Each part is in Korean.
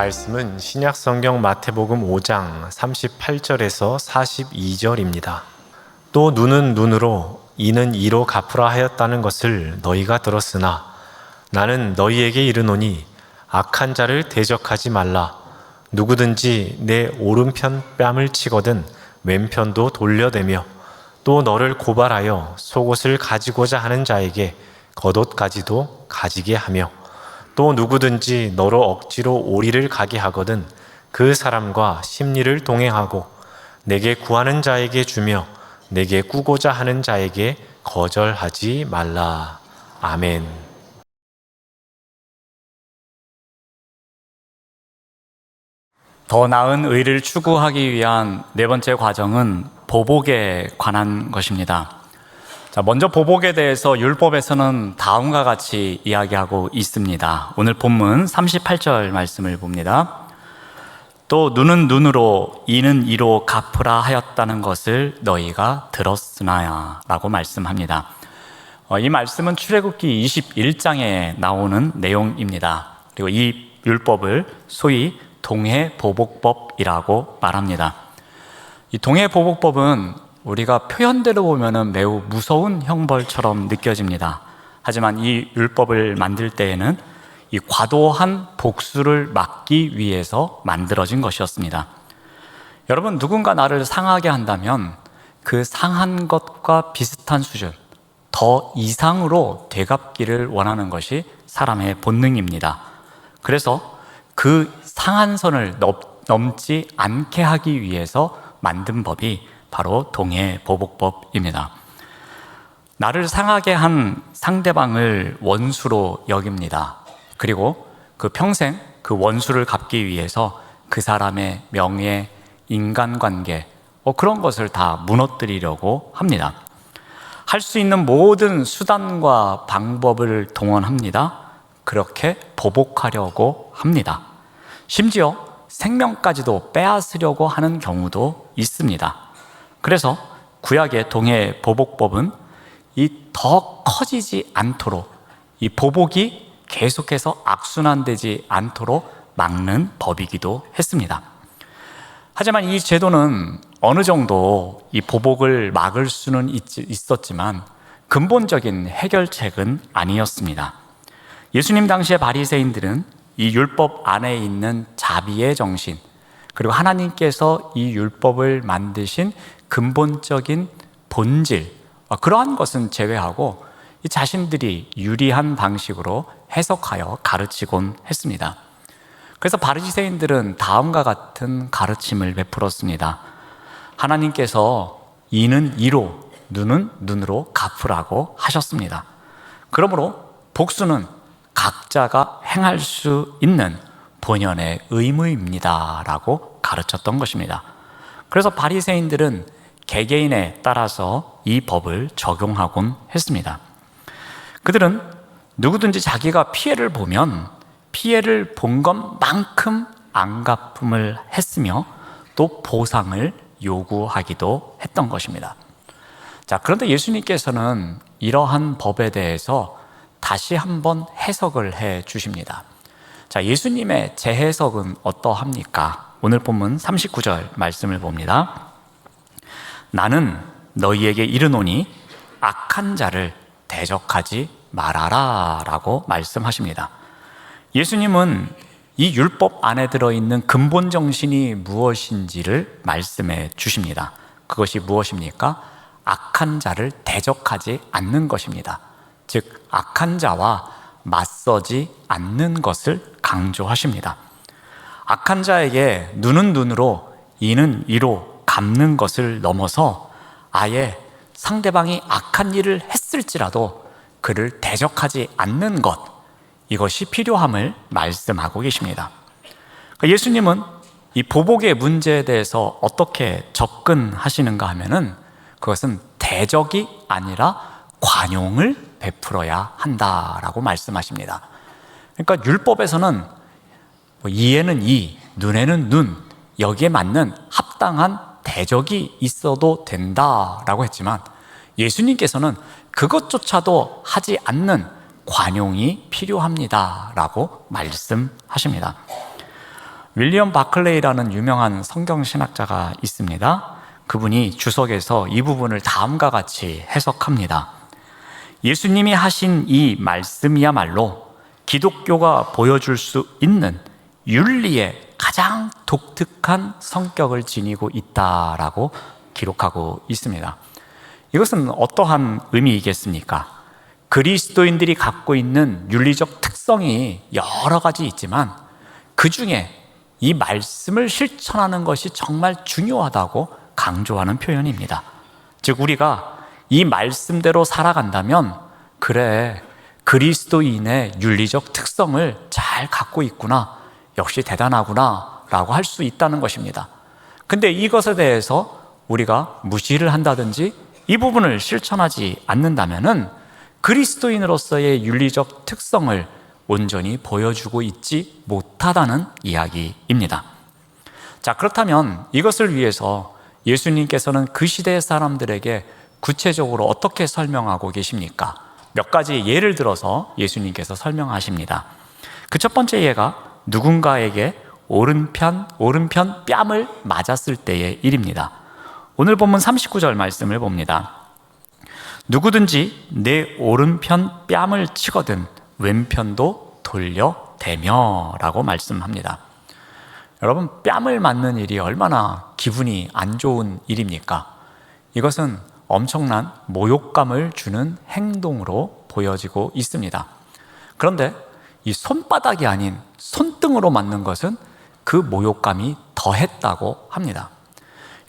말씀은 신약성경 마태복음 5장 38절에서 42절입니다. 또 눈은 눈으로 이는 이로 갚으라 하였다는 것을 너희가 들었으나 나는 너희에게 이르노니 악한 자를 대적하지 말라. 누구든지 내 오른편 뺨을 치거든 왼편도 돌려대며 또 너를 고발하여 속옷을 가지고자 하는 자에게 겉옷까지도 가지게 하며 또 누구든지 너로 억지로 오리를 가게 하거든 그 사람과 심리를 동행하고 내게 구하는 자에게 주며 내게 꾸고자 하는 자에게 거절하지 말라. 아멘. 더 나은 의를 추구하기 위한 네 번째 과정은 보복에 관한 것입니다. 먼저 보복에 대해서 율법에서는 다음과 같이 이야기하고 있습니다. 오늘 본문 38절 말씀을 봅니다. 또 눈은 눈으로 이는 이로 갚으라 하였다는 것을 너희가 들었으나야 라고 말씀합니다. 이 말씀은 출애굽기 21장에 나오는 내용입니다. 그리고 이 율법을 소위 동해보복법이라고 말합니다. 이 동해보복법은 우리가 표현대로 보면 매우 무서운 형벌처럼 느껴집니다. 하지만 이 율법을 만들 때에는 이 과도한 복수를 막기 위해서 만들어진 것이었습니다. 여러분, 누군가 나를 상하게 한다면 그 상한 것과 비슷한 수준, 더 이상으로 되갚기를 원하는 것이 사람의 본능입니다. 그래서 그 상한 선을 넘지 않게 하기 위해서 만든 법이 바로 동해보복법입니다. 나를 상하게 한 상대방을 원수로 여깁니다. 그리고 그 평생 그 원수를 갚기 위해서 그 사람의 명예, 인간관계 그런 것을 다 무너뜨리려고 합니다. 할 수 있는 모든 수단과 방법을 동원합니다. 그렇게 보복하려고 합니다. 심지어 생명까지도 빼앗으려고 하는 경우도 있습니다. 그래서 구약의 동해보복법은 이 더 커지지 않도록, 이 보복이 계속해서 악순환되지 않도록 막는 법이기도 했습니다. 하지만 이 제도는 어느 정도 이 보복을 막을 수는 있었지만 근본적인 해결책은 아니었습니다. 예수님 당시의 바리새인들은 이 율법 안에 있는 자비의 정신, 그리고 하나님께서 이 율법을 만드신 근본적인 본질, 그러한 것은 제외하고 자신들이 유리한 방식으로 해석하여 가르치곤 했습니다. 그래서 바리새인들은 다음과 같은 가르침을 베풀었습니다. 하나님께서 이는 이로, 눈은 눈으로 갚으라고 하셨습니다. 그러므로 복수는 각자가 행할 수 있는 본연의 의무입니다 라고 가르쳤던 것입니다. 그래서 바리새인들은 개개인에 따라서 이 법을 적용하곤 했습니다. 그들은 누구든지 자기가 피해를 보면 피해를 본 것만큼 안갚음을 했으며 또 보상을 요구하기도 했던 것입니다. 그런데 예수님께서는 이러한 법에 대해서 다시 한번 해석을 해 주십니다. 예수님의 재해석은 어떠합니까? 오늘 본문 39절 말씀을 봅니다. 나는 너희에게 이르노니 악한 자를 대적하지 말아라 라고 말씀하십니다. 예수님은 이 율법 안에 들어있는 근본 정신이 무엇인지를 말씀해 주십니다. 그것이 무엇입니까? 악한 자를 대적하지 않는 것입니다. 즉 악한 자와 맞서지 않는 것을 강조하십니다. 악한 자에게 눈은 눈으로 이는 이로 갚는 것을 넘어서 아예 상대방이 악한 일을 했을지라도 그를 대적하지 않는 것, 이것이 필요함을 말씀하고 계십니다. 예수님은 이 보복의 문제에 대해서 어떻게 접근하시는가 하면은 그것은 대적이 아니라 관용을 베풀어야 한다라고 말씀하십니다. 그러니까 율법에서는 이에는 이, 눈에는 눈, 여기에 맞는 합당한 대적이 있어도 된다라고 했지만 예수님께서는 그것조차도 하지 않는 관용이 필요합니다라고 말씀하십니다. 윌리엄 바클레이라는 유명한 성경신학자가 있습니다. 그분이 주석에서 이 부분을 다음과 같이 해석합니다. 예수님이 하신 이 말씀이야말로 기독교가 보여줄 수 있는 윤리의 가장 독특한 성격을 지니고 있다라고 기록하고 있습니다. 이것은 어떠한 의미이겠습니까? 그리스도인들이 갖고 있는 윤리적 특성이 여러 가지 있지만 그 중에 이 말씀을 실천하는 것이 정말 중요하다고 강조하는 표현입니다. 즉 우리가 이 말씀대로 살아간다면 그래, 그리스도인의 윤리적 특성을 잘 갖고 있구나, 역시 대단하구나 라고 할 수 있다는 것입니다. 근데 이것에 대해서 우리가 무시를 한다든지 이 부분을 실천하지 않는다면은 그리스도인으로서의 윤리적 특성을 온전히 보여주고 있지 못하다는 이야기입니다. 자, 그렇다면 이것을 위해서 예수님께서는 그 시대의 사람들에게 구체적으로 어떻게 설명하고 계십니까? 몇 가지 예를 들어서 예수님께서 설명하십니다. 그 첫 번째 예가 누군가에게 오른편 뺨을 맞았을 때의 일입니다. 오늘 본문 39절 말씀을 봅니다. 누구든지 내 오른편 뺨을 치거든 왼편도 돌려대며 라고 말씀합니다. 여러분, 뺨을 맞는 일이 얼마나 기분이 안 좋은 일입니까? 이것은 엄청난 모욕감을 주는 행동으로 보여지고 있습니다. 그런데 이 손바닥이 아닌 손등으로 맞는 것은 그 모욕감이 더했다고 합니다.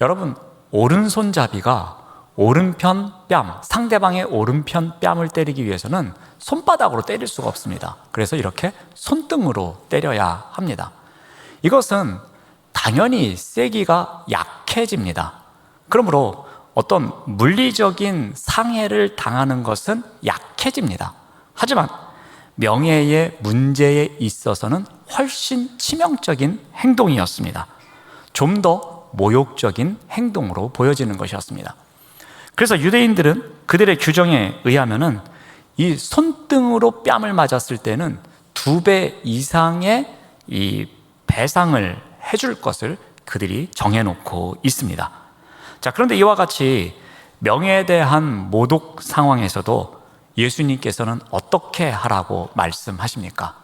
여러분, 오른손잡이가 오른편 뺨, 상대방의 오른편 뺨을 때리기 위해서는 손바닥으로 때릴 수가 없습니다. 그래서 이렇게 손등으로 때려야 합니다. 이것은 당연히 세기가 약해집니다. 그러므로 어떤 물리적인 상해를 당하는 것은 약해집니다. 하지만 명예의 문제에 있어서는 훨씬 치명적인 행동이었습니다. 좀 더 모욕적인 행동으로 보여지는 것이었습니다. 그래서 유대인들은 그들의 규정에 의하면은 이 손등으로 뺨을 맞았을 때는 2배 이상의 이 배상을 해줄 것을 그들이 정해놓고 있습니다. 자, 그런데 이와 같이 명예에 대한 모독 상황에서도 예수님께서는 어떻게 하라고 말씀하십니까?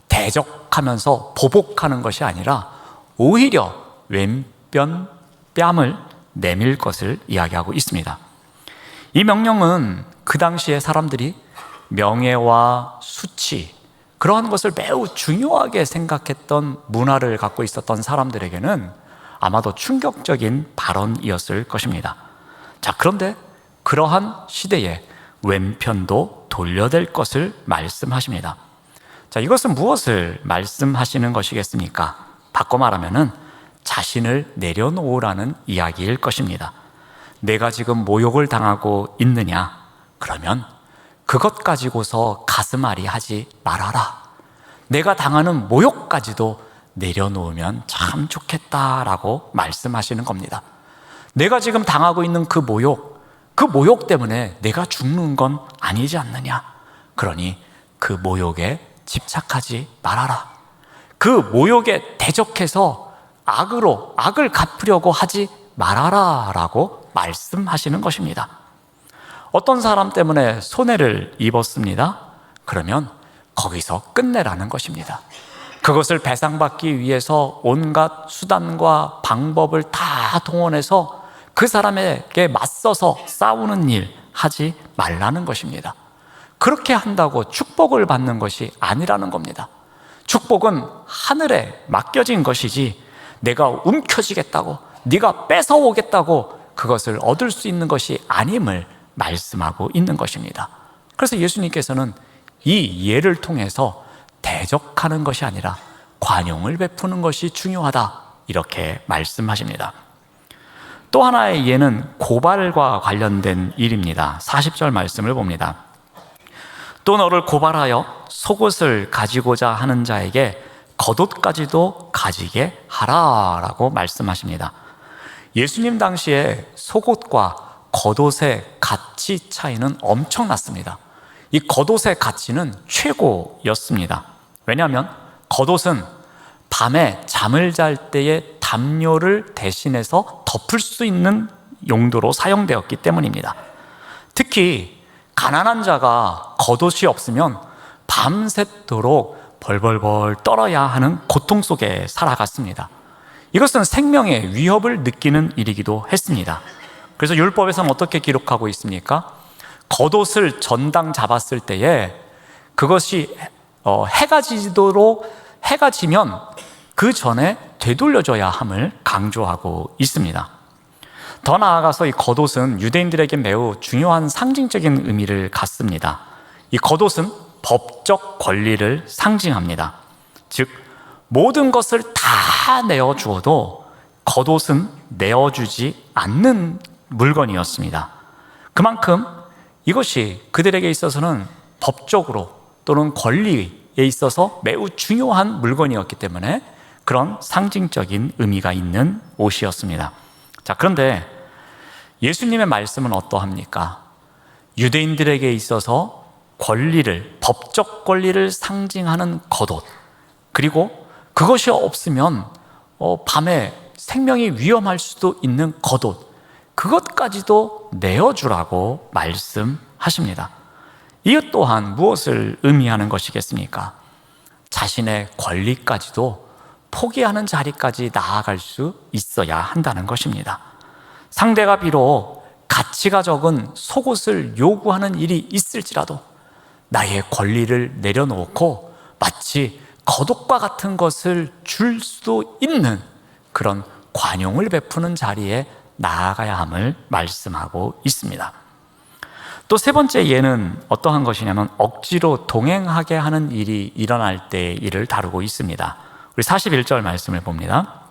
대적하면서 보복하는 것이 아니라 오히려 왼편 뺨을 내밀 것을 이야기하고 있습니다. 이 명령은 그 당시에 사람들이 명예와 수치, 그러한 것을 매우 중요하게 생각했던 문화를 갖고 있었던 사람들에게는 아마도 충격적인 발언이었을 것입니다. 자, 그런데 그러한 시대에 왼편도 돌려댈 것을 말씀하십니다. 자, 이것은 무엇을 말씀하시는 것이겠습니까? 바꿔 말하면은 자신을 내려놓으라는 이야기일 것입니다. 내가 지금 모욕을 당하고 있느냐? 그러면 그것 가지고서 가슴앓이 하지 말아라. 내가 당하는 모욕까지도 내려놓으면 참 좋겠다라고 말씀하시는 겁니다. 내가 지금 당하고 있는 그 모욕 때문에 내가 죽는 건 아니지 않느냐? 그러니 그 모욕에 집착하지 말아라. 그 모욕에 대적해서 악을 갚으려고 하지 말아라 라고 말씀하시는 것입니다. 어떤 사람 때문에 손해를 입었습니다. 그러면 거기서 끝내라는 것입니다. 그것을 배상받기 위해서 온갖 수단과 방법을 다 동원해서 그 사람에게 맞서서 싸우는 일 하지 말라는 것입니다. 그렇게 한다고 축복을 받는 것이 아니라는 겁니다. 축복은 하늘에 맡겨진 것이지 내가 움켜쥐겠다고, 네가 뺏어오겠다고 그것을 얻을 수 있는 것이 아님을 말씀하고 있는 것입니다. 그래서 예수님께서는 이 예를 통해서 대적하는 것이 아니라 관용을 베푸는 것이 중요하다, 이렇게 말씀하십니다. 또 하나의 예는 고발과 관련된 일입니다. 40절 말씀을 봅니다. 또 너를 고발하여 속옷을 가지고자 하는 자에게 겉옷까지도 가지게 하라라고 말씀하십니다. 예수님 당시에 속옷과 겉옷의 가치 차이는 엄청났습니다. 이 겉옷의 가치는 최고였습니다. 왜냐하면 겉옷은 밤에 잠을 잘 때의 담요를 대신해서 덮을 수 있는 용도로 사용되었기 때문입니다. 특히 가난한 자가 겉옷이 없으면 밤새도록 벌벌벌 떨어야 하는 고통 속에 살아갔습니다. 이것은 생명의 위협을 느끼는 일이기도 했습니다. 그래서 율법에서는 어떻게 기록하고 있습니까? 겉옷을 전당 잡았을 때에 그것이 해가 지면 그 전에 되돌려줘야 함을 강조하고 있습니다. 더 나아가서 이 겉옷은 유대인들에게 매우 중요한 상징적인 의미를 갖습니다. 이 겉옷은 법적 권리를 상징합니다. 즉 모든 것을 다 내어주어도 겉옷은 내어주지 않는 물건이었습니다. 그만큼 이것이 그들에게 있어서는 법적으로 또는 권리에 있어서 매우 중요한 물건이었기 때문에 그런 상징적인 의미가 있는 옷이었습니다. 자, 그런데 예수님의 말씀은 어떠합니까? 유대인들에게 있어서 권리를, 법적 권리를 상징하는 겉옷, 그리고 그것이 없으면 밤에 생명이 위험할 수도 있는 겉옷, 그것까지도 내어주라고 말씀하십니다. 이것 또한 무엇을 의미하는 것이겠습니까? 자신의 권리까지도 포기하는 자리까지 나아갈 수 있어야 한다는 것입니다. 상대가 비록 가치가 적은 속옷을 요구하는 일이 있을지라도 나의 권리를 내려놓고 마치 겉옷과 같은 것을 줄 수도 있는 그런 관용을 베푸는 자리에 나아가야 함을 말씀하고 있습니다. 또 세 번째 예는 어떠한 것이냐면 억지로 동행하게 하는 일이 일어날 때의 일을 다루고 있습니다. 우리 41절 말씀을 봅니다.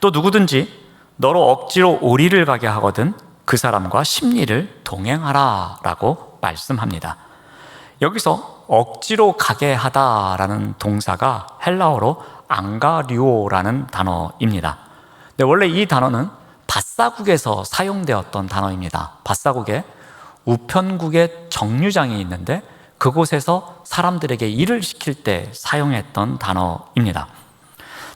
또 누구든지 너로 억지로 오리를 가게 하거든 그 사람과 십리를 동행하라 라고 말씀합니다. 여기서 억지로 가게 하다라는 동사가 헬라어로 앙가류오라는 단어입니다. 근데 원래 이 단어는 밧사국에서 사용되었던 단어입니다. 밧사국에 우편국의 정류장이 있는데 그곳에서 사람들에게 일을 시킬 때 사용했던 단어입니다.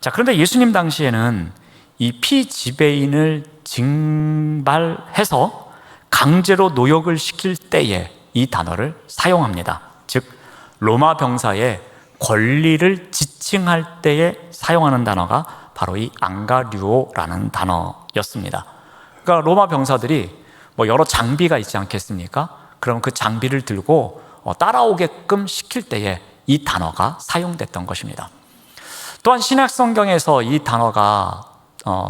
자, 그런데 예수님 당시에는 이 피지배인을 징발해서 강제로 노역을 시킬 때에 이 단어를 사용합니다. 즉 로마 병사의 권리를 지칭할 때에 사용하는 단어가 바로 이 앙가류오라는 단어였습니다. 그러니까 로마 병사들이 여러 장비가 있지 않겠습니까? 그럼 그 장비를 들고 따라오게끔 시킬 때에 이 단어가 사용됐던 것입니다. 또한 신약 성경에서 이 단어가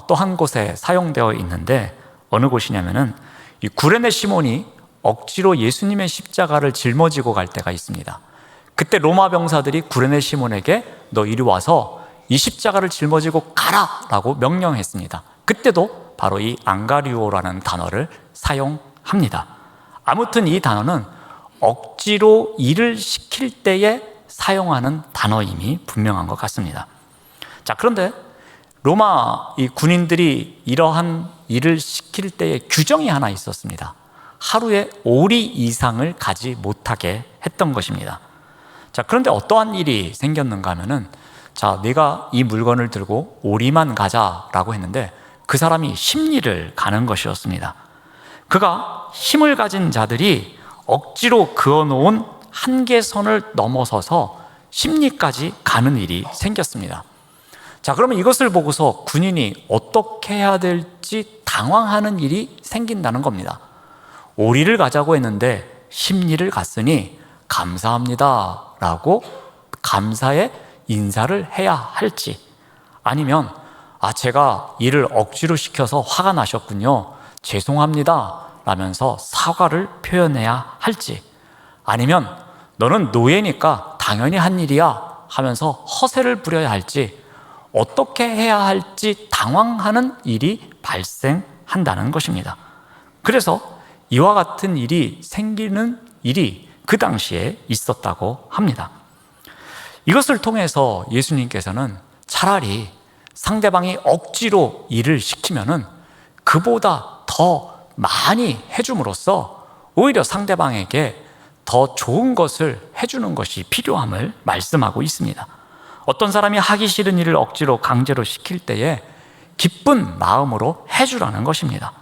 또 한 곳에 사용되어 있는데 어느 곳이냐면은 이 구레네 시몬이 억지로 예수님의 십자가를 짊어지고 갈 때가 있습니다. 그때 로마 병사들이 구레네 시몬에게 너 이리 와서 이 십자가를 짊어지고 가라 라고 명령했습니다. 그때도 바로 이 앙가류오라는 단어를 사용합니다. 아무튼 이 단어는 억지로 일을 시킬 때에 사용하는 단어임이 분명한 것 같습니다. 자, 그런데 로마 이 군인들이 이러한 일을 시킬 때에 규정이 하나 있었습니다. 하루에 오리 이상을 가지 못하게 했던 것입니다. 자, 그런데 어떠한 일이 생겼는가 하면은 자, 네가 이 물건을 들고 오리만 가자라고 했는데 그 사람이 십리를 가는 것이었습니다. 그가 힘을 가진 자들이 억지로 그어놓은 한계선을 넘어서서 십리까지 가는 일이 생겼습니다. 자, 그러면 이것을 보고서 군인이 어떻게 해야 될지 당황하는 일이 생긴다는 겁니다. 오리를 가자고 했는데 십리를 갔으니 감사합니다 라고 감사의 인사를 해야 할지, 아니면 제가 일을 억지로 시켜서 화가 나셨군요, 죄송합니다 라면서 사과를 표현해야 할지, 아니면 너는 노예니까 당연히 한 일이야 하면서 허세를 부려야 할지, 어떻게 해야 할지 당황하는 일이 발생한다는 것입니다. 그래서 이와 같은 일이 생기는 일이 그 당시에 있었다고 합니다. 이것을 통해서 예수님께서는 차라리 상대방이 억지로 일을 시키면은 그보다 더 많이 해줌으로써 오히려 상대방에게 더 좋은 것을 해주는 것이 필요함을 말씀하고 있습니다. 어떤 사람이 하기 싫은 일을 억지로 강제로 시킬 때에 기쁜 마음으로 해주라는 것입니다.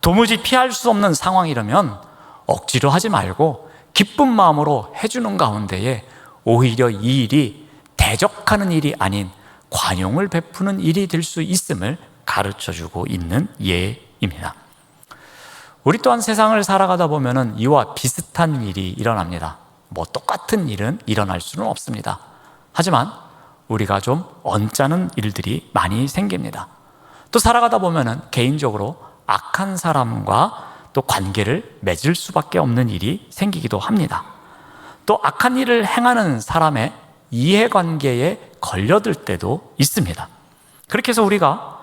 도무지 피할 수 없는 상황이라면 억지로 하지 말고 기쁜 마음으로 해주는 가운데에 오히려 이 일이 대적하는 일이 아닌 관용을 베푸는 일이 될 수 있음을 가르쳐주고 있는 예입니다. 우리 또한 세상을 살아가다 보면 이와 비슷한 일이 일어납니다. 똑같은 일은 일어날 수는 없습니다. 하지만 우리가 좀 언짢은 일들이 많이 생깁니다. 또 살아가다 보면 개인적으로 악한 사람과 또 관계를 맺을 수밖에 없는 일이 생기기도 합니다. 또 악한 일을 행하는 사람의 이해관계에 걸려들 때도 있습니다. 그렇게 해서 우리가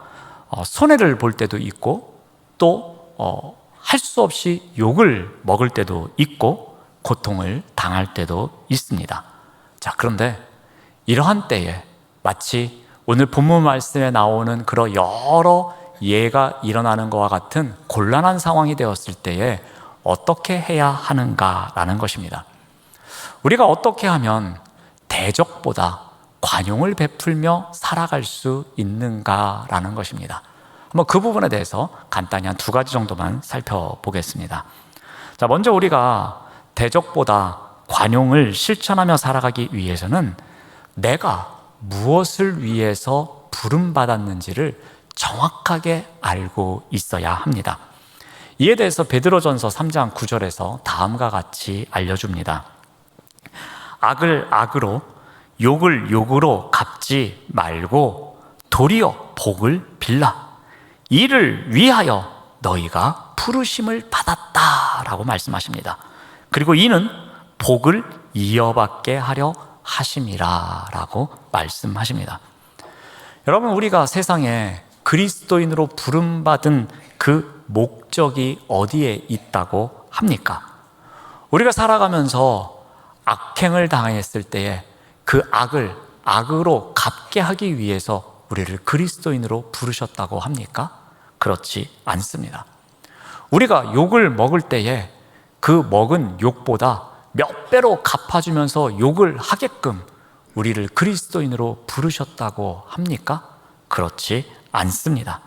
손해를 볼 때도 있고 또 할 수 없이 욕을 먹을 때도 있고 고통을 당할 때도 있습니다. 자, 그런데 이러한 때에 마치 오늘 본문 말씀에 나오는 그런 여러 예가 일어나는 것과 같은 곤란한 상황이 되었을 때에 어떻게 해야 하는가라는 것입니다. 우리가 어떻게 하면 대적보다 관용을 베풀며 살아갈 수 있는가라는 것입니다. 한번 그 부분에 대해서 간단히 한 2가지 정도만 살펴보겠습니다. 자, 먼저 우리가 대적보다 관용을 실천하며 살아가기 위해서는 내가 무엇을 위해서 부름받았는지를 정확하게 알고 있어야 합니다. 이에 대해서 베드로전서 3장 9절에서 다음과 같이 알려줍니다. 악을 악으로 욕을 욕으로 갚지 말고 도리어 복을 빌라. 이를 위하여 너희가 부르심을 받았다라고 말씀하십니다. 그리고 이는 복을 이어받게 하려 하심이라라고 말씀하십니다. 여러분, 우리가 세상에 그리스도인으로 부름받은 그 목적이 어디에 있다고 합니까? 우리가 살아가면서 악행을 당했을 때에 그 악을 악으로 갚게 하기 위해서 우리를 그리스도인으로 부르셨다고 합니까? 그렇지 않습니다. 우리가 욕을 먹을 때에 그 먹은 욕보다 몇 배로 갚아주면서 욕을 하게끔 우리를 그리스도인으로 부르셨다고 합니까? 그렇지 않습니다.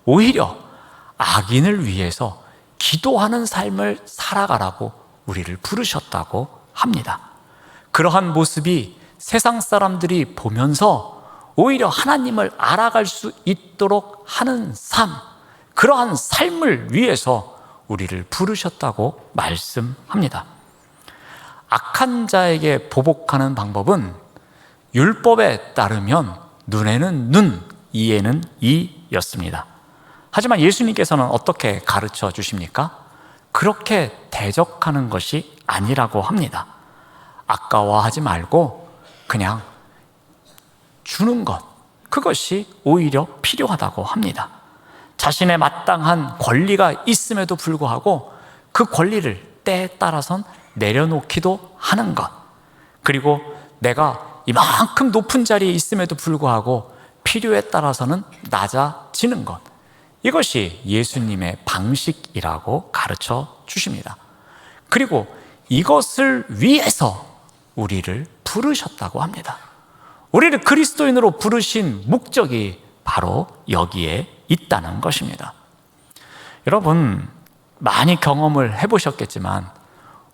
오히려 악인을 위해서 기도하는 삶을 살아가라고 우리를 부르셨다고 합니다. 그러한 모습이 세상 사람들이 보면서 오히려 하나님을 알아갈 수 있도록 하는 삶, 그러한 삶을 위해서 우리를 부르셨다고 말씀합니다. 악한 자에게 보복하는 방법은 율법에 따르면 눈에는 눈, 이에는 이였습니다. 하지만 예수님께서는 어떻게 가르쳐 주십니까? 그렇게 대적하는 것이 아니라고 합니다. 아까워하지 말고 그냥 주는 것, 그것이 오히려 필요하다고 합니다. 자신의 마땅한 권리가 있음에도 불구하고 그 권리를 때에 따라선 내려놓기도 하는 것, 그리고 내가 이만큼 높은 자리에 있음에도 불구하고 필요에 따라서는 낮아지는 것, 이것이 예수님의 방식이라고 가르쳐 주십니다. 그리고 이것을 위해서 우리를 부르셨다고 합니다. 우리를 그리스도인으로 부르신 목적이 바로 여기에 있다는 것입니다. 여러분, 많이 경험을 해보셨겠지만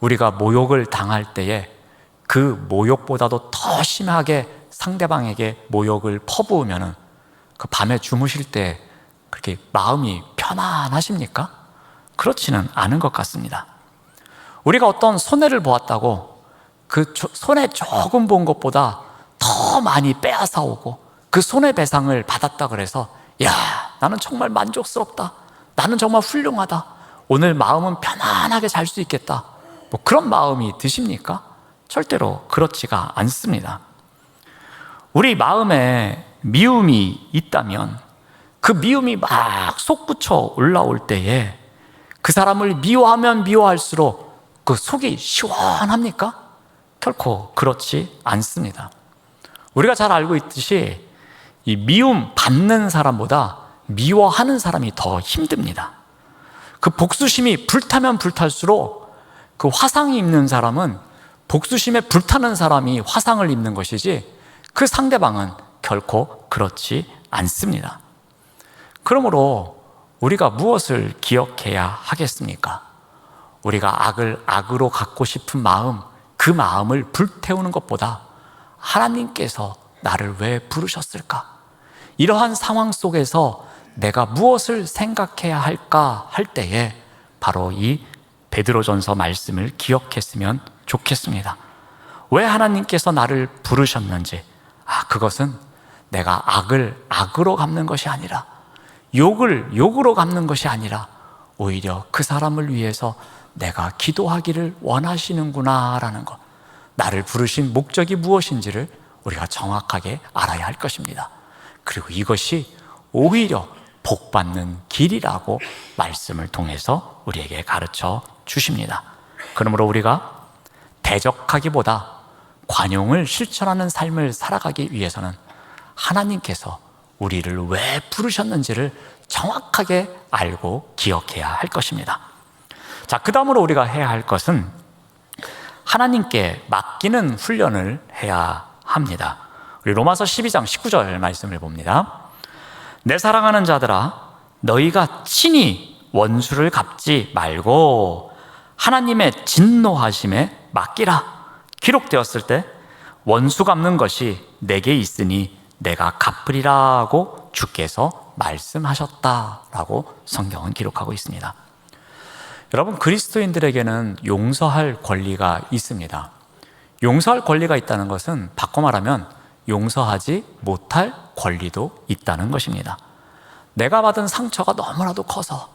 우리가 모욕을 당할 때에 그 모욕보다도 더 심하게 상대방에게 모욕을 퍼부으면 그 밤에 주무실 때 그렇게 마음이 편안하십니까? 그렇지는 않은 것 같습니다. 우리가 어떤 손해를 보았다고 그 손해 조금 본 것보다 더 많이 빼앗아 오고 그 손해배상을 받았다 그래서 야, 나는 정말 만족스럽다, 나는 정말 훌륭하다, 오늘 마음은 편안하게 잘 수 있겠다, 그런 마음이 드십니까? 절대로 그렇지가 않습니다. 우리 마음에 미움이 있다면 그 미움이 막 솟구쳐 올라올 때에 그 사람을 미워하면 미워할수록 그 속이 시원합니까? 결코 그렇지 않습니다. 우리가 잘 알고 있듯이 이 미움 받는 사람보다 미워하는 사람이 더 힘듭니다. 그 복수심이 불타면 불탈수록 그 화상이 입는 사람은 복수심에 불타는 사람이 화상을 입는 것이지 그 상대방은 결코 그렇지 않습니다. 그러므로 우리가 무엇을 기억해야 하겠습니까? 우리가 악을 악으로 갚고 싶은 마음, 그 마음을 불태우는 것보다 하나님께서 나를 왜 부르셨을까? 이러한 상황 속에서 내가 무엇을 생각해야 할까 할 때에 바로 이 베드로전서 말씀을 기억했으면 좋겠습니다. 왜 하나님께서 나를 부르셨는지, 그것은 내가 악을 악으로 갚는 것이 아니라, 욕을 욕으로 갚는 것이 아니라 오히려 그 사람을 위해서 내가 기도하기를 원하시는구나라는 것, 나를 부르신 목적이 무엇인지를 우리가 정확하게 알아야 할 것입니다. 그리고 이것이 오히려 복받는 길이라고 말씀을 통해서 우리에게 가르쳐 주십니다. 그러므로 우리가 대적하기보다 관용을 실천하는 삶을 살아가기 위해서는 하나님께서 우리를 왜 부르셨는지를 정확하게 알고 기억해야 할 것입니다. 자, 그 다음으로 우리가 해야 할 것은 하나님께 맡기는 훈련을 해야 합니다. 우리 로마서 12장 19절 말씀을 봅니다. 내 사랑하는 자들아, 너희가 친히 원수를 갚지 말고 하나님의 진노하심에 맡기라. 기록되었을 때 원수 갚는 것이 내게 있으니 내가 갚으리라고 주께서 말씀하셨다라고 성경은 기록하고 있습니다. 여러분, 그리스도인들에게는 용서할 권리가 있습니다. 용서할 권리가 있다는 것은 바꿔 말하면 용서하지 못할 권리도 있다는 것입니다. 내가 받은 상처가 너무나도 커서,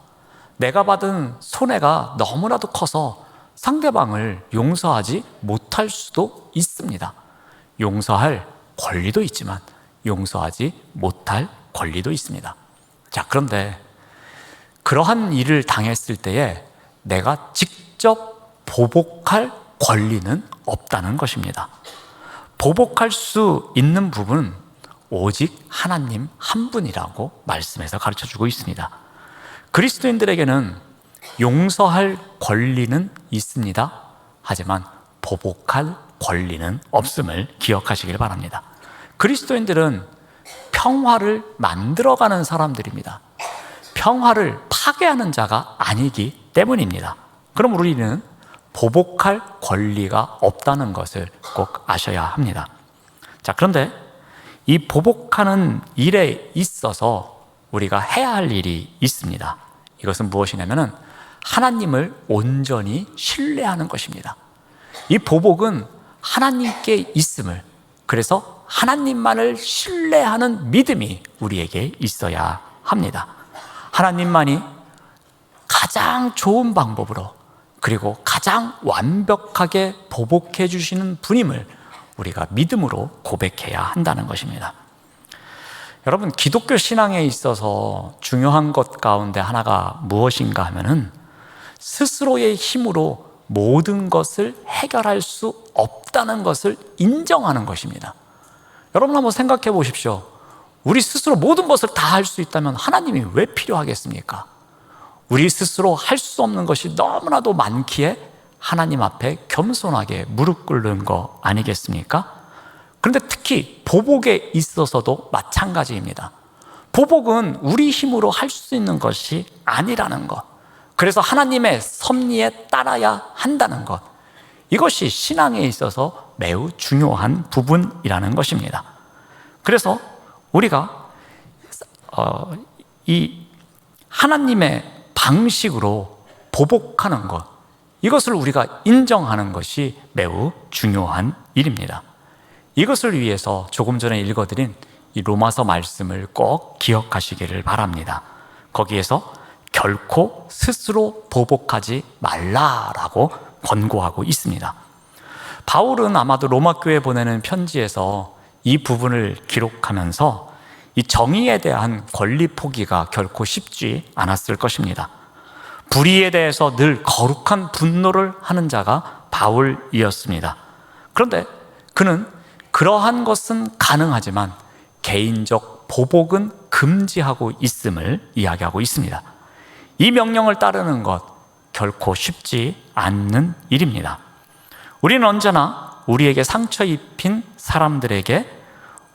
내가 받은 손해가 너무나도 커서 상대방을 용서하지 못할 수도 있습니다. 용서할 권리도 있지만 용서하지 못할 권리도 있습니다. 자, 그런데 그러한 일을 당했을 때에 내가 직접 보복할 권리는 없다는 것입니다. 보복할 수 있는 부분은 오직 하나님 한 분이라고 말씀에서 가르쳐주고 있습니다. 그리스도인들에게는 용서할 권리는 있습니다. 하지만 보복할 권리는 없음을 기억하시길 바랍니다. 그리스도인들은 평화를 만들어가는 사람들입니다. 평화를 파괴하는 자가 아니기 때문입니다. 그럼 우리는 보복할 권리가 없다는 것을 꼭 아셔야 합니다. 자, 그런데 이 보복하는 일에 있어서 우리가 해야 할 일이 있습니다. 이것은 무엇이냐면은 하나님을 온전히 신뢰하는 것입니다. 이 보복은 하나님께 있음을, 그래서 하나님만을 신뢰하는 믿음이 우리에게 있어야 합니다. 하나님만이 가장 좋은 방법으로, 그리고 가장 완벽하게 보복해 주시는 분임을 우리가 믿음으로 고백해야 한다는 것입니다. 여러분, 기독교 신앙에 있어서 중요한 것 가운데 하나가 무엇인가 하면은 스스로의 힘으로 모든 것을 해결할 수 없다는 것을 인정하는 것입니다. 여러분, 한번 생각해 보십시오. 우리 스스로 모든 것을 다 할 수 있다면 하나님이 왜 필요하겠습니까? 우리 스스로 할 수 없는 것이 너무나도 많기에 하나님 앞에 겸손하게 무릎 꿇는 거 아니겠습니까? 그런데 특히 보복에 있어서도 마찬가지입니다. 보복은 우리 힘으로 할 수 있는 것이 아니라는 것, 그래서 하나님의 섭리에 따라야 한다는 것, 이것이 신앙에 있어서 매우 중요한 부분이라는 것입니다. 그래서 우리가 이 하나님의 방식으로 보복하는 것, 이것을 우리가 인정하는 것이 매우 중요한 일입니다. 이것을 위해서 조금 전에 읽어드린 이 로마서 말씀을 꼭 기억하시기를 바랍니다. 거기에서 결코 스스로 보복하지 말라라고 권고하고 있습니다. 바울은 아마도 로마 교회에 보내는 편지에서 이 부분을 기록하면서 이 정의에 대한 권리 포기가 결코 쉽지 않았을 것입니다. 불의에 대해서 늘 거룩한 분노를 하는 자가 바울이었습니다. 그런데 그는 그러한 것은 가능하지만 개인적 보복은 금지하고 있음을 이야기하고 있습니다. 이 명령을 따르는 것 결코 쉽지 않는 일입니다. 우리는 언제나 우리에게 상처 입힌 사람들에게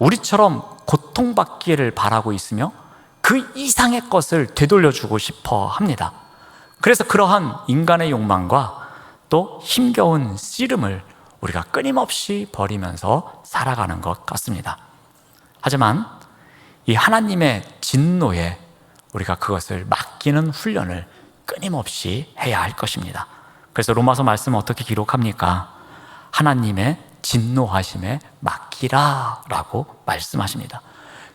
우리처럼 고통받기를 바라고 있으며 그 이상의 것을 되돌려주고 싶어 합니다. 그래서 그러한 인간의 욕망과 또 힘겨운 씨름을 우리가 끊임없이 벌이면서 살아가는 것 같습니다. 하지만 이 하나님의 진노에 우리가 그것을 맡기는 훈련을 끊임없이 해야 할 것입니다. 그래서 로마서 말씀은 어떻게 기록합니까? 하나님의 진노하심에 맡기라 라고 말씀하십니다.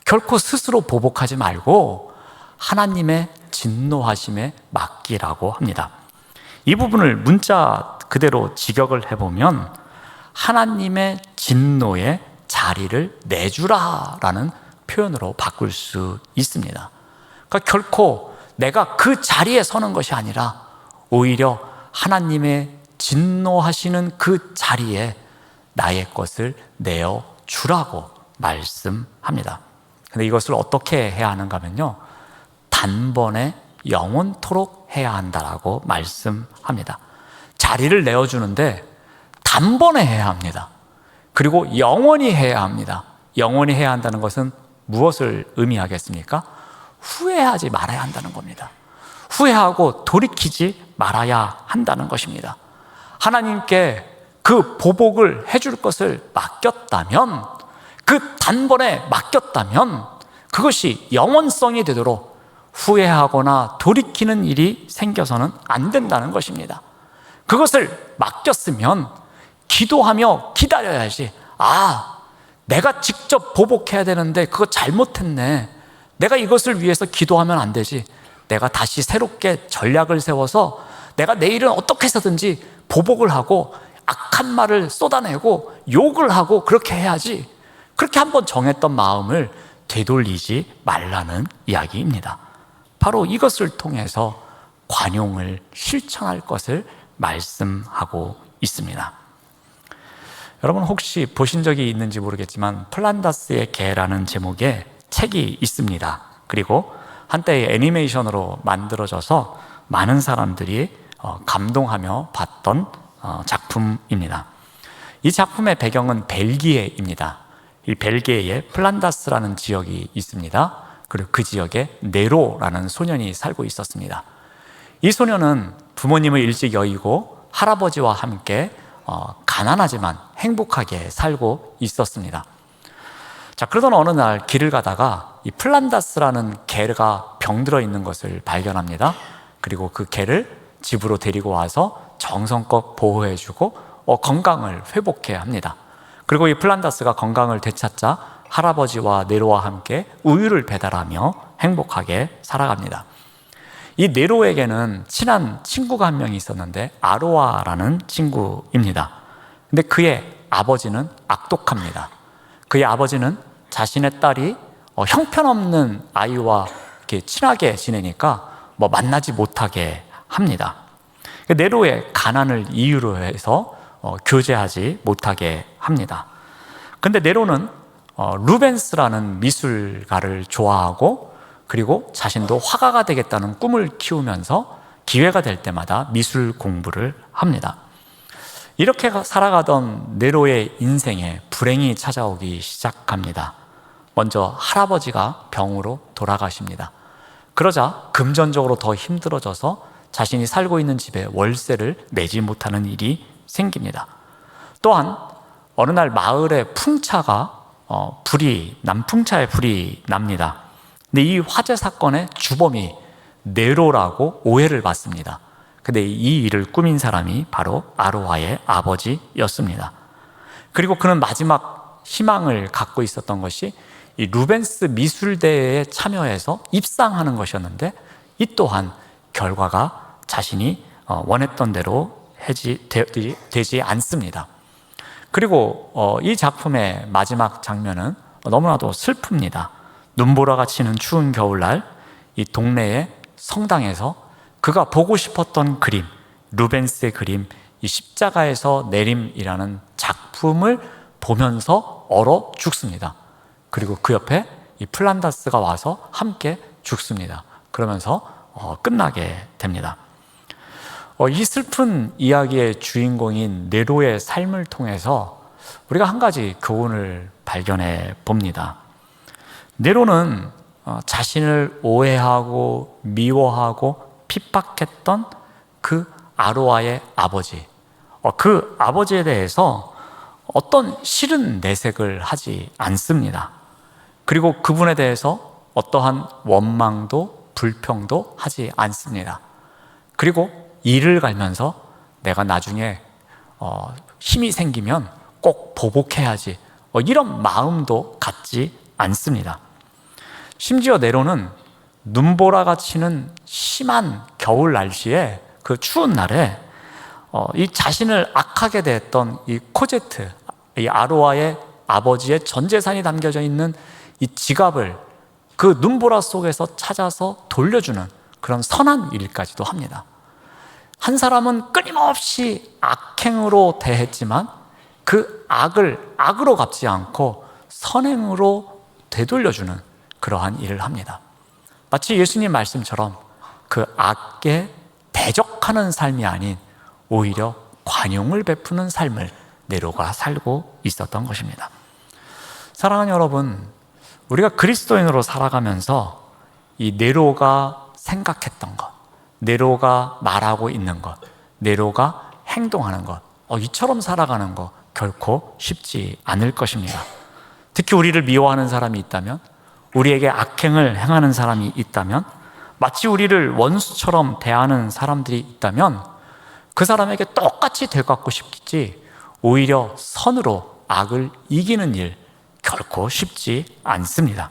결코 스스로 보복하지 말고 하나님의 진노하심에 맡기라고 합니다. 이 부분을 문자 그대로 직역을 해보면 하나님의 진노의 자리를 내주라 라는 표현으로 바꿀 수 있습니다. 그러니까 결코 내가 그 자리에 서는 것이 아니라 오히려 하나님의 진노하시는 그 자리에 나의 것을 내어주라고 말씀합니다. 근데 이것을 어떻게 해야 하는가 하면요, 단번에 영원토록 해야 한다라고 말씀합니다. 자리를 내어주는데 단번에 해야 합니다. 그리고 영원히 해야 합니다. 영원히 해야 한다는 것은 무엇을 의미하겠습니까? 후회하지 말아야 한다는 겁니다. 후회하고 돌이키지 말아야 한다는 것입니다. 하나님께 그 보복을 해줄 것을 맡겼다면, 그 단번에 맡겼다면 그것이 영원성이 되도록 후회하거나 돌이키는 일이 생겨서는 안 된다는 것입니다. 그것을 맡겼으면 기도하며 기다려야지. 내가 직접 보복해야 되는데 그거 잘못했네. 내가 이것을 위해서 기도하면 안 되지. 내가 다시 새롭게 전략을 세워서 내가 내일은 어떻게 해서든지 보복을 하고 악한 말을 쏟아내고 욕을 하고 그렇게 해야지. 그렇게 한번 정했던 마음을 되돌리지 말라는 이야기입니다. 바로 이것을 통해서 관용을 실천할 것을 말씀하고 있습니다. 여러분 혹시 보신 적이 있는지 모르겠지만 플란다스의 개라는 제목의 책이 있습니다. 그리고 한때 애니메이션으로 만들어져서 많은 사람들이 감동하며 봤던 작품입니다. 이 작품의 배경은 벨기에입니다. 이 벨기에에 플란다스라는 지역이 있습니다. 그리고 그 지역에 네로라는 소년이 살고 있었습니다. 이 소년은 부모님을 일찍 여의고 할아버지와 함께 가난하지만 행복하게 살고 있었습니다. 자, 그러던 어느 날 길을 가다가 이 플란다스라는 개가 병들어 있는 것을 발견합니다. 그리고 그 개를 집으로 데리고 와서 정성껏 보호해주고 건강을 회복해야 합니다. 그리고 이 플란다스가 건강을 되찾자 할아버지와 네로와 함께 우유를 배달하며 행복하게 살아갑니다. 이 네로에게는 친한 친구가 한 명이 있었는데 아로아라는 친구입니다. 근데 그의 아버지는 악독합니다. 그의 아버지는 자신의 딸이 형편없는 아이와 이렇게 친하게 지내니까 만나지 못하게 합니다. 네로의 가난을 이유로 해서 교제하지 못하게 합니다. 근데 네로는 루벤스라는 미술가를 좋아하고 그리고 자신도 화가가 되겠다는 꿈을 키우면서 기회가 될 때마다 미술 공부를 합니다. 이렇게 살아가던 네로의 인생에 불행이 찾아오기 시작합니다. 먼저 할아버지가 병으로 돌아가십니다. 그러자 금전적으로 더 힘들어져서 자신이 살고 있는 집에 월세를 내지 못하는 일이 생깁니다. 또한 어느 날 마을에 풍차가 남풍차에 불이 납니다. 근데 이 화재 사건의 주범이 네로라고 오해를 받습니다. 근데 이 일을 꾸민 사람이 바로 아로아의 아버지였습니다. 그리고 그는 마지막 희망을 갖고 있었던 것이 이 루벤스 미술대회에 참여해서 입상하는 것이었는데 이 또한 결과가 자신이 원했던 대로 되지 않습니다. 그리고 이 작품의 마지막 장면은 너무나도 슬픕니다. 눈보라가 치는 추운 겨울날 이 동네의 성당에서 그가 보고 싶었던 그림, 루벤스의 그림, 이 십자가에서 내림이라는 작품을 보면서 얼어 죽습니다. 그리고 그 옆에 이 플란다스가 와서 함께 죽습니다. 그러면서 끝나게 됩니다. 이 슬픈 이야기의 주인공인 네로의 삶을 통해서 우리가 한 가지 교훈을 발견해 봅니다. 네로는 자신을 오해하고 미워하고 핍박했던 그 아로아의 아버지, 그 아버지에 대해서 어떤 싫은 내색을 하지 않습니다. 그리고 그분에 대해서 어떠한 원망도 불평도 하지 않습니다. 그리고 일을 갈면서 내가 나중에 힘이 생기면 꼭 보복해야지, 이런 마음도 갖지 않습니다. 심지어 네로는 눈보라가 치는 심한 겨울 날씨에, 그 추운 날에 이 자신을 악하게 대했던 이 코제트, 이 아로아의 아버지의 전 재산이 담겨져 있는 이 지갑을 그 눈보라 속에서 찾아서 돌려주는 그런 선한 일까지도 합니다. 한 사람은 끊임없이 악행으로 대했지만 그 악을 악으로 갚지 않고 선행으로 되돌려주는 그러한 일을 합니다. 마치 예수님 말씀처럼 그 악에 대적하는 삶이 아닌 오히려 관용을 베푸는 삶을 네로가 살고 있었던 것입니다. 사랑하는 여러분, 우리가 그리스도인으로 살아가면서 이 네로가 생각했던 것, 네로가 말하고 있는 것, 네로가 행동하는 것, 이처럼 살아가는 것 결코 쉽지 않을 것입니다. 특히 우리를 미워하는 사람이 있다면, 우리에게 악행을 행하는 사람이 있다면, 마치 우리를 원수처럼 대하는 사람들이 있다면 그 사람에게 똑같이 되갚고 싶겠지, 오히려 선으로 악을 이기는 일 결코 쉽지 않습니다.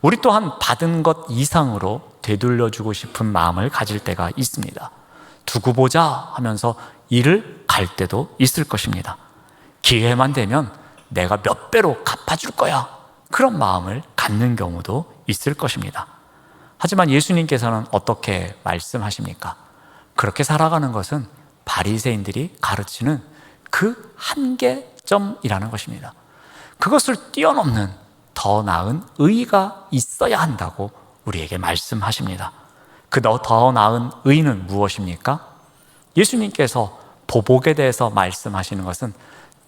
우리 또한 받은 것 이상으로 되돌려주고 싶은 마음을 가질 때가 있습니다. 두고 보자 하면서 일을 갈 때도 있을 것입니다. 기회만 되면 내가 몇 배로 갚아줄 거야, 그런 마음을 갖는 경우도 있을 것입니다. 하지만 예수님께서는 어떻게 말씀하십니까? 그렇게 살아가는 것은 바리새인들이 가르치는 그 한계점이라는 것입니다. 그것을 뛰어넘는 더 나은 의의가 있어야 한다고 우리에게 말씀하십니다. 그 더 나은 의의는 무엇입니까? 예수님께서 보복에 대해서 말씀하시는 것은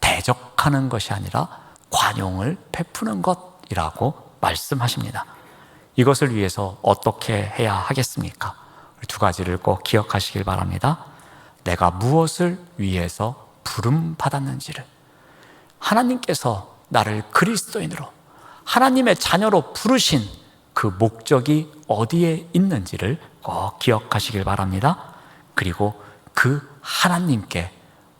대적하는 것이 아니라 관용을 베푸는 것이라고 말씀하십니다. 이것을 위해서 어떻게 해야 하겠습니까? 두 가지를 꼭 기억하시길 바랍니다. 내가 무엇을 위해서 부름받았는지를, 하나님께서 나를 그리스도인으로, 하나님의 자녀로 부르신 그 목적이 어디에 있는지를 꼭 기억하시길 바랍니다. 그리고 그 하나님께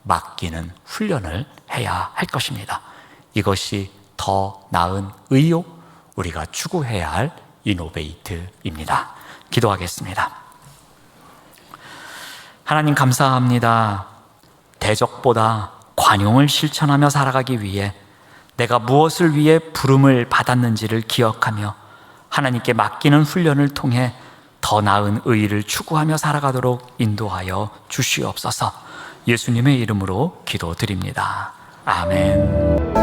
맡기는 훈련을 해야 할 것입니다. 이것이 더 나은 의요, 우리가 추구해야 할 이노베이트입니다. 기도하겠습니다. 하나님 감사합니다. 대적보다 관용을 실천하며 살아가기 위해 내가 무엇을 위해 부름을 받았는지를 기억하며 하나님께 맡기는 훈련을 통해 더 나은 의의를 추구하며 살아가도록 인도하여 주시옵소서. 예수님의 이름으로 기도드립니다. 아멘.